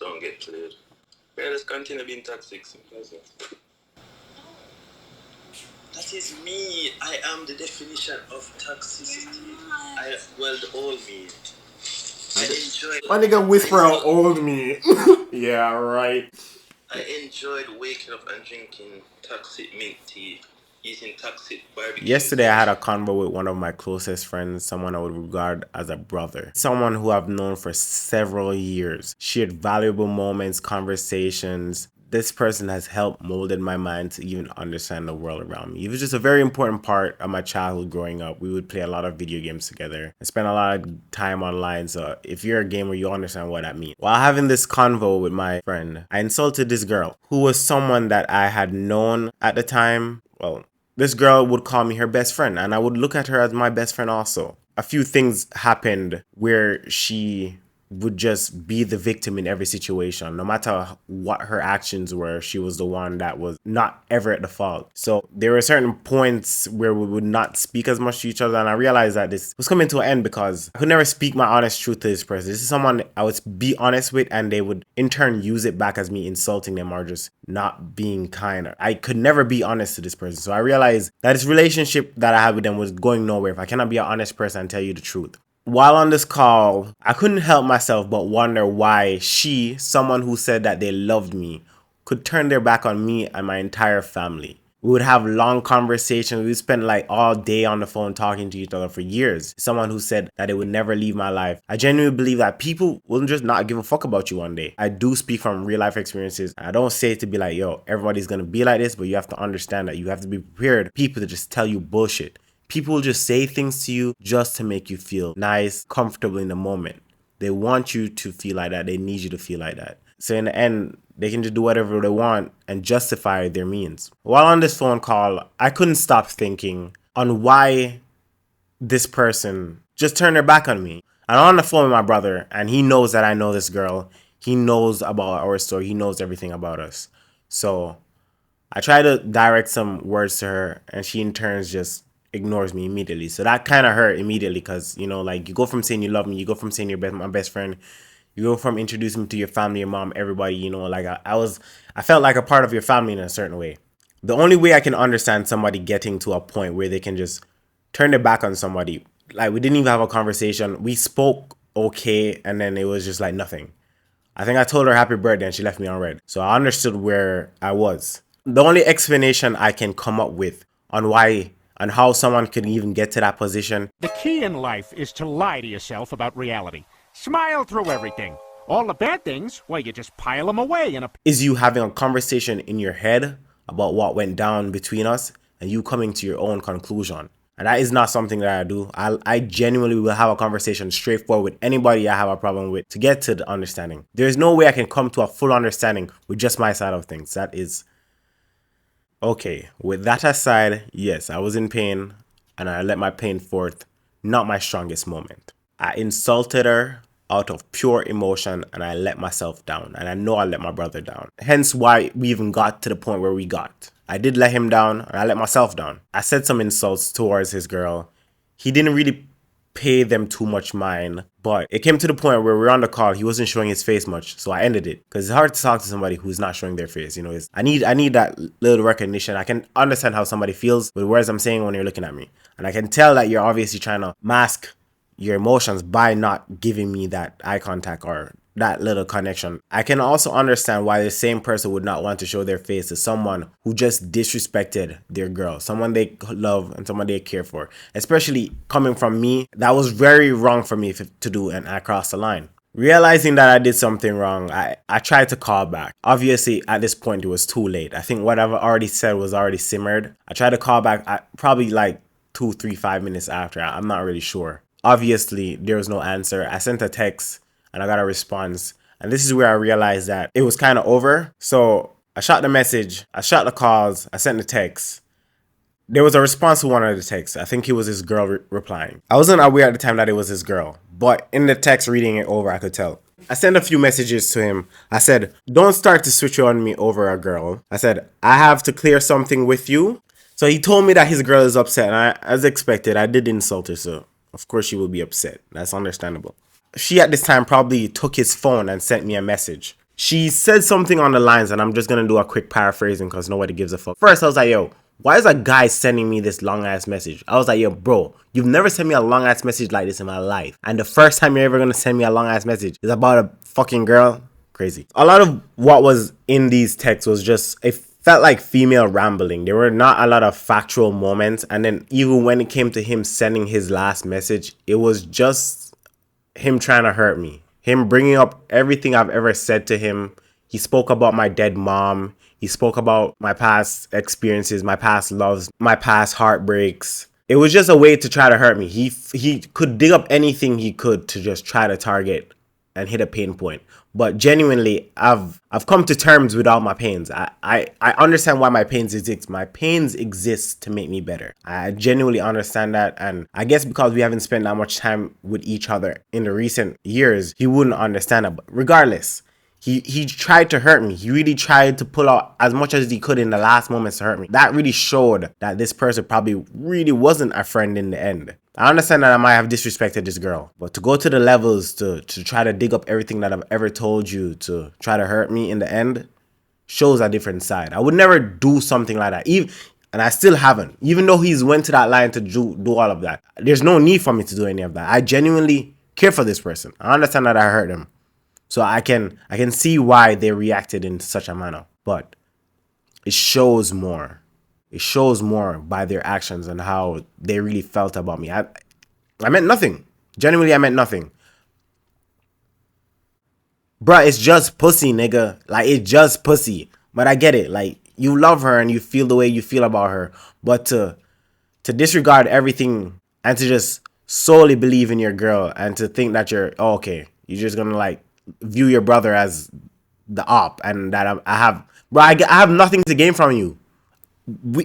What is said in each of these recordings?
don't get played. Yeah, let's continue being toxic. That is me. I am the definition of toxicity. The old me. I enjoyed. My nigga whisper out old me. Yeah, right. I enjoyed waking up and drinking toxic mint tea, eating toxic barbecue. Yesterday I had a convo with one of my closest friends, someone I would regard as a brother. Someone who I've known for several years. Shared valuable moments, conversations. This person has helped molded my mind to even understand the world around me. He was just a very important part of my childhood growing up. We would play a lot of video games together. I spent a lot of time online, so if you're a gamer, you understand what that means. While having this convo with my friend, I insulted this girl who was someone that I had known at the time. Well, this girl would call me her best friend, and I would look at her as my best friend also. A few things happened where she would just be the victim in every situation. No matter what her actions were, she was the one that was not ever at the fault. So there were certain points where we would not speak as much to each other, and I realized that this was coming to an end because I could never speak my honest truth to this person. This is someone I would be honest with, and they would in turn use it back as me insulting them or just not being kind. I could never be honest to this person. So I realized that this relationship that I had with them was going nowhere if I cannot be an honest person and tell you the truth. While on this call, I couldn't help myself but wonder why she, someone who said that they loved me, could turn their back on me and my entire family. We would have long conversations. We would spend like all day on the phone talking to each other for years. Someone who said that they would never leave my life. I genuinely believe that people will just not give a fuck about you one day. I do speak from real life experiences. I don't say it to be like, yo, everybody's gonna be like this, but you have to understand that you have to be prepared. People to just tell you bullshit. People will just say things to you just to make you feel nice, comfortable in the moment. They want you to feel like that. They need you to feel like that. So in the end, they can just do whatever they want and justify their means. While on this phone call, I couldn't stop thinking on why this person just turned their back on me. I'm on the phone with my brother, and he knows that I know this girl. He knows about our story. He knows everything about us. So I try to direct some words to her, and she in turn just ignores me immediately. So that kind of hurt immediately because, you know, like you go from saying you love me, you go from saying you're my best friend, you go from introducing me to your family, your mom, everybody, you know, like I felt like a part of your family in a certain way. The only way I can understand somebody getting to a point where they can just turn their back on somebody, like we didn't even have a conversation. We spoke okay, and then it was just like nothing. I think I told her happy birthday and she left me on red. So I understood where I was. The only explanation I can come up with on why and how someone could even get to that position. The key in life is to lie to yourself about reality. Smile through everything. All the bad things, well, you just pile them away in a... Is you having a conversation in your head about what went down between us and you coming to your own conclusion. And that is not something that I do. I genuinely will have a conversation straightforward with anybody I have a problem with to get to the understanding. There's no way I can come to a full understanding with just my side of things. That is... Okay, with that aside, yes, I was in pain and I let my pain forth, not my strongest moment. I insulted her out of pure emotion and I let myself down, and I know I let my brother down. Hence why we even got to the point where we got. I did let him down and I let myself down. I said some insults towards his girl. He didn't really pay them too much mind, but it came to the point where we were on the call. He wasn't showing his face much, so I ended it because it's hard to talk to somebody who's not showing their face. You know, I need that little recognition. I can understand how somebody feels with words I'm saying when you're looking at me, and I can tell that you're obviously trying to mask your emotions by not giving me that eye contact or that little connection. I can also understand why the same person would not want to show their face to someone who just disrespected their girl, someone they love and someone they care for, especially coming from me. That was very wrong for me to do, and I crossed the line. Realizing that I did something wrong, I tried to call back. Obviously, at this point, it was too late. I think what I've already said was already simmered. I tried to call back probably like 2, 3, 5 minutes after. I'm not really sure. Obviously, there was no answer. I sent a text and I got a response. And this is where I realized that it was kind of over. So I shot the message, I shot the calls, I sent the text. There was a response to one of the texts. I think it was his girl replying. I wasn't aware at the time that it was his girl, but in the text reading it over, I could tell. I sent a few messages to him. I said, don't start to switch on me over a girl. I said, I have to clear something with you. So he told me that his girl is upset. And as expected, I did insult her. So of course she will be upset. That's understandable. She at this time probably took his phone and sent me a message. She said something on the lines, and I'm just gonna do a quick paraphrasing because nobody gives a fuck. First, I was like, yo, why is a guy sending me this long ass message? I was like, yo, bro, you've never sent me a long ass message like this in my life. And the first time you're ever gonna send me a long ass message is about a fucking girl? Crazy. A lot of what was in these texts was just, it felt like female rambling. There were not a lot of factual moments. And then even when it came to him sending his last message, it was just him trying to hurt me. Him bringing up everything I've ever said to him. He spoke about my dead mom. He spoke about my past experiences, my past loves, my past heartbreaks. It was just a way to try to hurt me. He could dig up anything he could to just try to target and hit a pain point. But genuinely, I've come to terms with all my pains. I understand why my pains exist. My pains exist to make me better. I genuinely understand that. And I guess because we haven't spent that much time with each other in the recent years, he wouldn't understand it. But regardless, he tried to hurt me. He really tried to pull out as much as he could in the last moments to hurt me. That really showed that this person probably really wasn't a friend in the end. I understand that I might have disrespected this girl, but to go to the levels to try to dig up everything that I've ever told you to try to hurt me in the end shows a different side. I would never do something like that. And I still haven't. Even though he's went to that line to do all of that. There's no need for me to do any of that. I genuinely care for this person. I understand that I hurt them. So I can see why they reacted in such a manner. But it shows more. It shows more by their actions and how they really felt about me. I meant nothing. Genuinely, I meant nothing. Bruh, it's just pussy, nigga. Like, it's just pussy. But I get it. Like, you love her and you feel the way you feel about her. But to disregard everything and to just solely believe in your girl and to think that you're just gonna, like, view your brother as the op and that I have nothing to gain from you.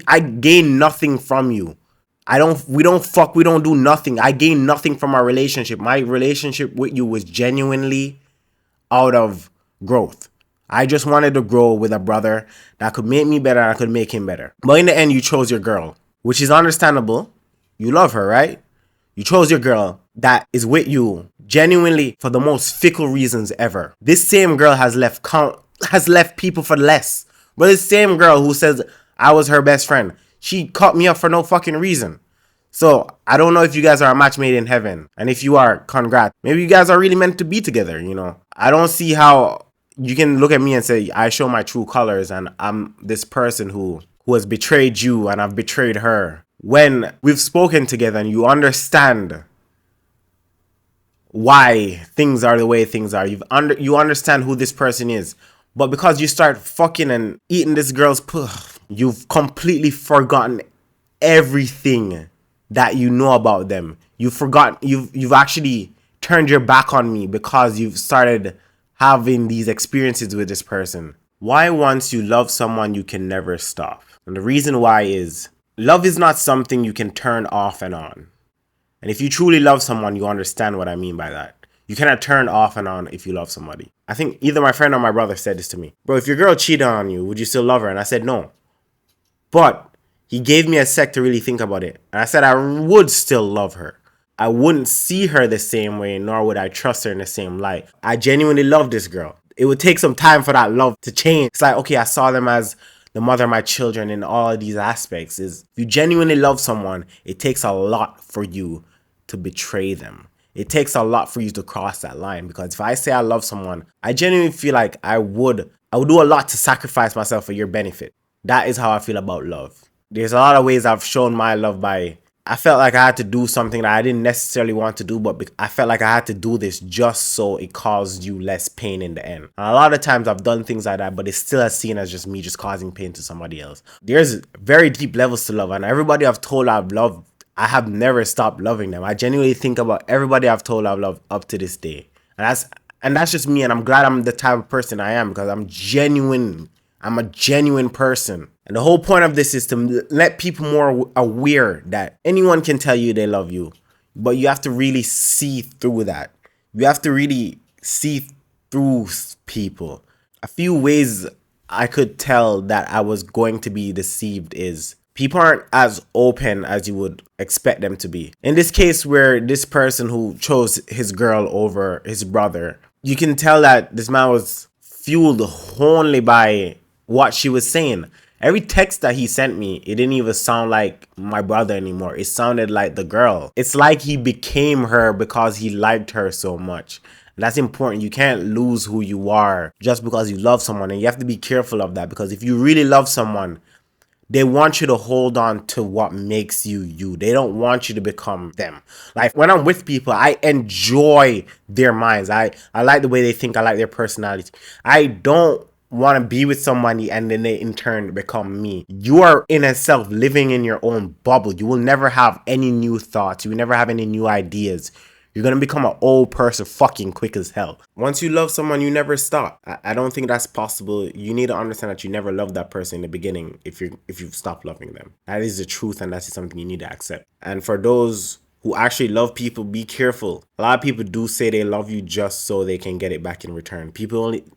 I gain nothing from you. We don't fuck, we don't do nothing. I gain nothing from our relationship. My relationship with you was genuinely out of growth. I just wanted to grow with a brother that could make me better and I could make him better. But in the end, you chose your girl, which is understandable. You love her, right? You chose your girl that is with you genuinely for the most fickle reasons ever. This same girl has left people for less. But this same girl who says I was her best friend, she cut me up for no fucking reason. So I don't know if you guys are a match made in heaven. And if you are, congrats. Maybe you guys are really meant to be together, you know. I don't see how you can look at me and say I show my true colors and I'm this person who has betrayed you and I've betrayed her. When we've spoken together and you understand why things are the way things are. You understand who this person is. But because you start fucking and eating this girl's you've completely forgotten everything that you know about them. You've actually turned your back on me because you've started having these experiences with this person. Why once you love someone you can never stop? And the reason why is love is not something you can turn off and on. And if you truly love someone, you understand what I mean by that. You cannot turn off and on if you love somebody. I think either my friend or my brother said this to me. Bro, if your girl cheated on you, would you still love her? And I said no. But he gave me a sec to really think about it. And I said I would still love her. I wouldn't see her the same way, nor would I trust her in the same light. I genuinely love this girl. It would take some time for that love to change. It's like, okay, I saw them as the mother of my children in all of these aspects. Is if you genuinely love someone, it takes a lot for you to betray them. It takes a lot for you to cross that line, because if I say I love someone, I genuinely feel like I would do a lot to sacrifice myself for your benefit. That is how I feel about love. There's a lot of ways I've shown my love by, I felt like I had to do something that I didn't necessarily want to do, but I felt like I had to do this just so it caused you less pain in the end. And a lot of times I've done things like that, but it's still as seen as just me just causing pain to somebody else. There's very deep levels to love, and everybody I've told I've loved, I have never stopped loving them. I genuinely think about everybody I've told I've loved up to this day. And that's just me, and I'm glad I'm the type of person I am, because I'm genuine. I'm a genuine person. And the whole point of this is to let people more aware that anyone can tell you they love you, but you have to really see through that. You have to really see through people. A few ways I could tell that I was going to be deceived is people aren't as open as you would expect them to be. In this case where this person who chose his girl over his brother, you can tell that this man was fueled only by what she was saying. Every text that he sent me, it didn't even sound like my brother anymore. It sounded like the girl. It's like he became her because he liked her so much. And that's important. You can't lose who you are just because you love someone. And you have to be careful of that, because if you really love someone, they want you to hold on to what makes you you. They don't want you to become them. Like when I'm with people, I enjoy their minds. I like the way they think. I like their personality. I don't want to be with somebody and then they in turn become me. You are in itself living in your own bubble. You will never have any new thoughts. You will never have any new ideas. You're going to become an old person fucking quick as hell. Once you love someone, you never stop. I don't think that's possible. You need to understand that you never loved that person in the beginning if you've stopped loving them. That is the truth, and that's something you need to accept. And for those who actually love people, be careful. A lot of people do say they love you just so they can get it back in return.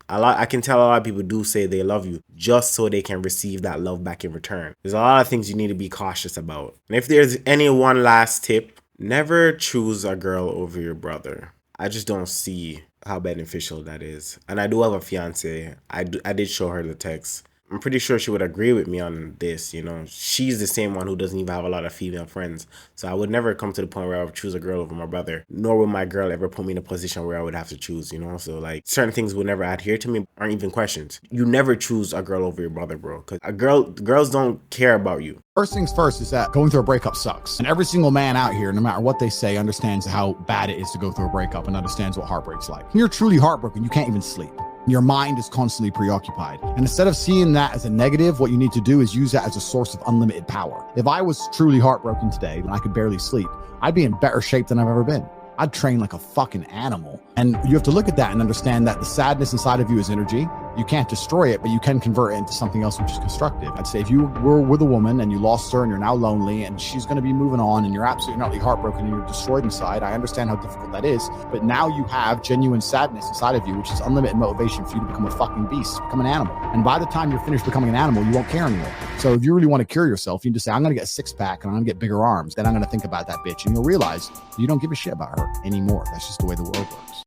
I can tell a lot of people do say they love you just so they can receive that love back in return. There's a lot of things you need to be cautious about. And if there's any one last tip, never choose a girl over your brother. I just don't see how beneficial that is. And I do have a fiance. I did show her the text. I'm pretty sure she would agree with me on this, you know. She's the same one who doesn't even have a lot of female friends. So I would never come to the point where I would choose a girl over my brother. Nor would my girl ever put me in a position where I would have to choose, you know. So like certain things would never adhere to me, aren't even questions. You never choose a girl over your brother, bro. Because girls don't care about you. First things first is that going through a breakup sucks. And every single man out here, no matter what they say, understands how bad it is to go through a breakup and understands what heartbreak's like. When you're truly heartbroken, you can't even sleep. Your mind is constantly preoccupied. And instead of seeing that as a negative, what you need to do is use that as a source of unlimited power. If I was truly heartbroken today and I could barely sleep, I'd be in better shape than I've ever been. I'd train like a fucking animal. And you have to look at that and understand that the sadness inside of you is energy. You can't destroy it, but you can convert it into something else which is constructive. I'd say if you were with a woman and you lost her and you're now lonely and she's going to be moving on and you're absolutely not heartbroken and you're destroyed inside, I understand how difficult that is. But now you have genuine sadness inside of you, which is unlimited motivation for you to become a fucking beast, become an animal. And by the time you're finished becoming an animal, you won't care anymore. So if you really want to cure yourself, you just say, I'm going to get a six pack and I'm going to get bigger arms. Then I'm going to think about that bitch. And you'll realize you don't give a shit about her anymore. That's just the way the world works.